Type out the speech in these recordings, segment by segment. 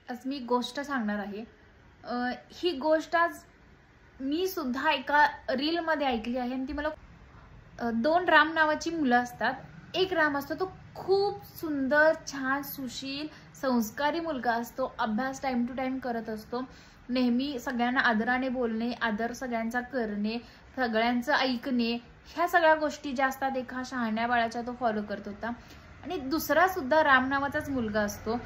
आज मी गोष्ट सांगणार आहे। ही गोष्ट आज मी सुद्धा एका रील मध्ये ऐकली आहे आणि ती मला दोन राम नावाची मुलं असतात। एक राम असतो तो खूप सुंदर छान सुशील संस्कारी मुलगा असतो। अभ्यास टाइम टू टाइम करत असतो। नेहमी सगळ्यांना आदराने बोलणे, आदर सगळ्यांचा करणे, सगळ्यांचं ऐकणे, ह्या सगळ्या गोष्टी ज्या असतात एका शहाण्या बाळाच्या तो फॉलो करत होता। आणि दुसरा सुद्धा राम नावाचाच मुलगा असतो।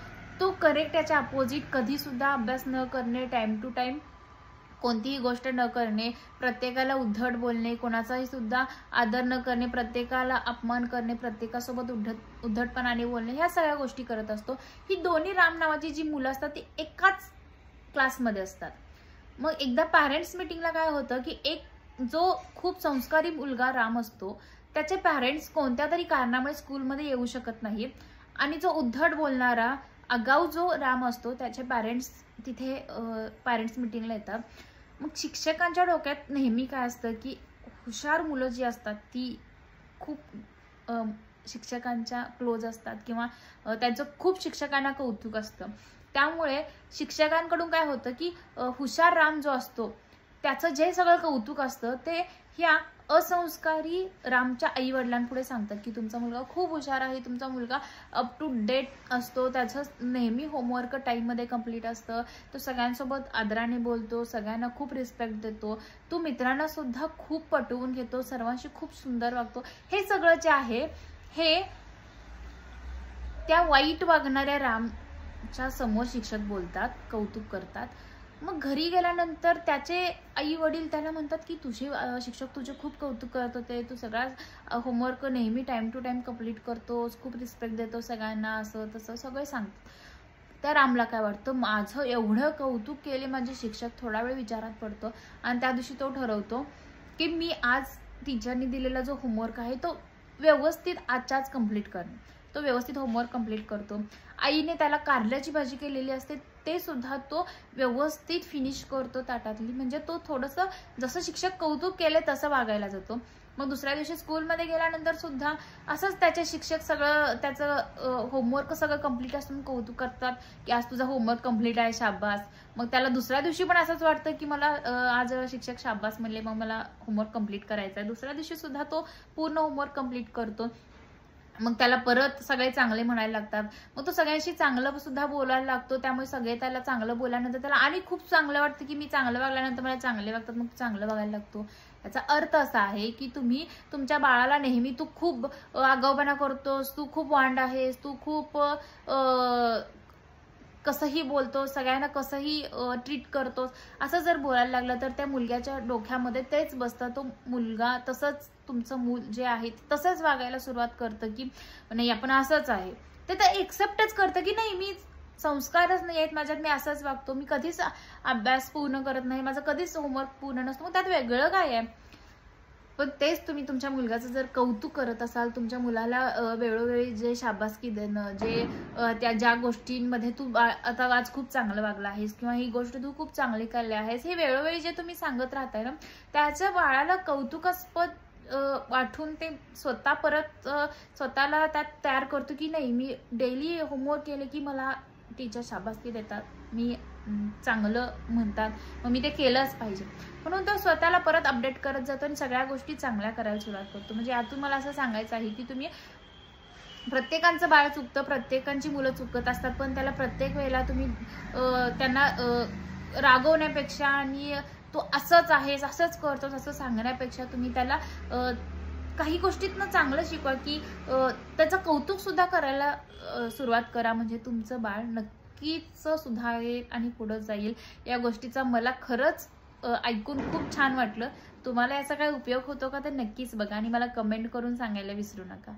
तो करेक्ट त्याच्या अपोजिट, कधी सुद्धा अभ्यास न करणे, टाइम टू टाइम कोणतीही गोष्ट न करणे, प्रत्येकाला उद्धट बोलणे, कोणाचाही सुद्धा आदर न करणे, प्रत्येकाला अपमान करणे, प्रत्येकासोबत उद्धटपणाने बोलणे, ह्या सगळ्या गोष्टी करत असतो। ही दोन्ही राम नावाची जी मुलं असतात ती एकाच क्लासमध्ये असतात। मग एकदा पॅरेंट्स मीटिंगला काय होतं की एक जो खूप संस्कारी मुलगा राम असतो त्याचे पॅरेंट्स कोणत्या तरी कारणामुळे स्कूलमध्ये येऊ शकत नाहीत आणि जो उद्धट बोलणारा आगाऊ जो राम असतो त्याचे पॅरेंट्स तिथे पॅरेंट्स मीटिंगला येतात। मग शिक्षकांच्या डोक्यात नेहमी काय असतं की हुशार मुलं जी असतात ती खूप शिक्षकांच्या क्लोज असतात किंवा त्यांचं खूप शिक्षकांना कौतुक असतं। त्यामुळे शिक्षकांकडून काय होतं की हुशार राम जो असतो त्याचं जे सगळं कौतुक असतं ते ह्या असंस्कारी रामच्या आई वडिलांपुढे सांगतात की तुमचा मुलगा खूप हुशार आहे, तुमचा मुलगा अप टू डेट असतो, त्याचं नेहमी होमवर्क टाइममध्ये कंप्लीट असतं, तो सगळ्यांसोबत आदराने बोलतो, सगळ्यांना खूप रिस्पेक्ट देतो, तो मित्रांना सुद्धा खूप पटवून घेतो, सर्वांशी खूप सुंदर वागतो। हे सगळं जे आहे हे त्या वाईट वागणाऱ्या रामच्या समोर शिक्षक बोलतात, कौतुक करतात। मग घरी गेल्यानंतर त्याचे आई वडील त्याला म्हणतात की तुझे शिक्षक तुझे खूप कौतुक करत होते, तू सगळा होमवर्क नेहमी टाइम टू टाइम कंप्लीट करतोस, खूप रिस्पेक्ट देतो सगळ्यांना, असं तसं सगळे सांगतात। त्या रामला काय वाटतं, माझं एवढं कौतुक केले माझे शिक्षक, थोडा वेळ विचारात पडतो आणि त्या दिवशी तो ठरवतो की मी आज टीचरनी दिलेला जो होमवर्क आहे तो व्यवस्थित आजच्याच कंप्लीट करणे। तो व्यवस्थित होमवर्क कंप्लीट करतो। आईने त्याला कारल्याची भाजी केलेली असते ते सुद्धा तो व्यवस्थित फिनिश करतो ताटातली, म्हणजे तो थोडंसं जसं शिक्षक कौतुक केले तसं वागायला जातो। मग दुसऱ्या दिवशी स्कूलमध्ये गेल्यानंतर सुद्धा असंच त्याचे शिक्षक सगळं त्याचं होमवर्क सगळं कंप्लीट असून कौतुक करतात की आज तुझा होमवर्क कंप्लीट आहे, शाबास। मग त्याला दुसऱ्या दिवशी पण असंच वाटतं की मला आज शिक्षक शाबास म्हणले, मग मला होमवर्क कंप्लीट करायचा आहे। दुसऱ्या दिवशी सुद्धा तो पूर्ण होमवर्क कंप्लीट करतो। मग त्याला परत सगळे चांगले म्हणायला लागतात, मग तो सगळ्यांशी चांगलं सुद्धा बोलायला लागतो। त्यामुळे सगळे त्याला चांगलं बोलल्यानंतर त्याला आणि खूप चांगलं वाटतं की मी चांगलं वागल्यानंतर मला चांगले वागतात, मग चांगलं वागायला लागतो। याचा अर्थ असा आहे की तुम्ही तुमच्या बाळाला नेहमी तू खूप आगाऊपणा करतोस, तू खूप वांड आहेस, तू खूप कसंही बोलतो, सगळ्यांना कसंही ट्रीट करतोस, असं जर बोलायला लागलं तर त्या मुलग्याच्या डोक्यामध्ये तेच बसतं। तो मुलगा तसंच तुमचं मूल जे आहे तसंच वागायला सुरुवात करतं की नाही आपण असंच आहे। ते तर एक्सेप्टच करतं की नाही मी संस्कारच नाही आहेत माझ्यात, मी असंच वागतो, मी कधीच अभ्यास पूर्ण करत नाही, माझं कधीच होमवर्क पूर्ण नसतो। मग त्यात वेगळं काय आहे? पण तेच तुम्ही तुमच्या मुलगाचं जर कौतुक करत असाल, तुमच्या मुलाला वेळोवेळी जे शाबासकी देणं, जे त्या ज्या गोष्टींमध्ये तू आता आज खूप चांगलं वागला आहेस किंवा ही गोष्ट तू खूप चांगली केली आहेस, हे वेळोवेळी जे तुम्ही सांगत राहताय ना, त्याच्या बाळाला कौतुकास्पद वाटून ते स्वतः परत स्वतःला त्यात तयार करतो की नाही मी डेली होमवर्क केले की मला टीचर शाबासकी देतात, मी चांगलं म्हणतात, मग मी ते केलंच पाहिजे। म्हणून तो स्वतःला परत अपडेट करत जातो आणि सगळ्या गोष्टी चांगल्या करायला सुरुवात करतो। म्हणजे यातून मला असं सांगायचं आहे की तुम्ही प्रत्येकाचं बाळ चुकतं, प्रत्येकांची मुलं चुकत असतात, पण त्याला प्रत्येक वेळेला तुम्ही त्यांना रागवण्यापेक्षा आणि तू असंच आहेस, असंच करतोस असं सांगण्यापेक्षा तुम्ही त्याला काही गोष्टीतनं चांगलं शिकवा की त्याचं कौतुक सुद्धा करायला सुरुवात करा, म्हणजे तुमचं बाळ नक्कीच सुधारेल आणि पुढे जाईल। या गोष्टीचा मला खरंच ऐकून खूप छान वाटलं। तुम्हाला याचा काय उपयोग होतो का ते नक्कीच बघा आणि मला कमेंट करून सांगायला विसरू नका।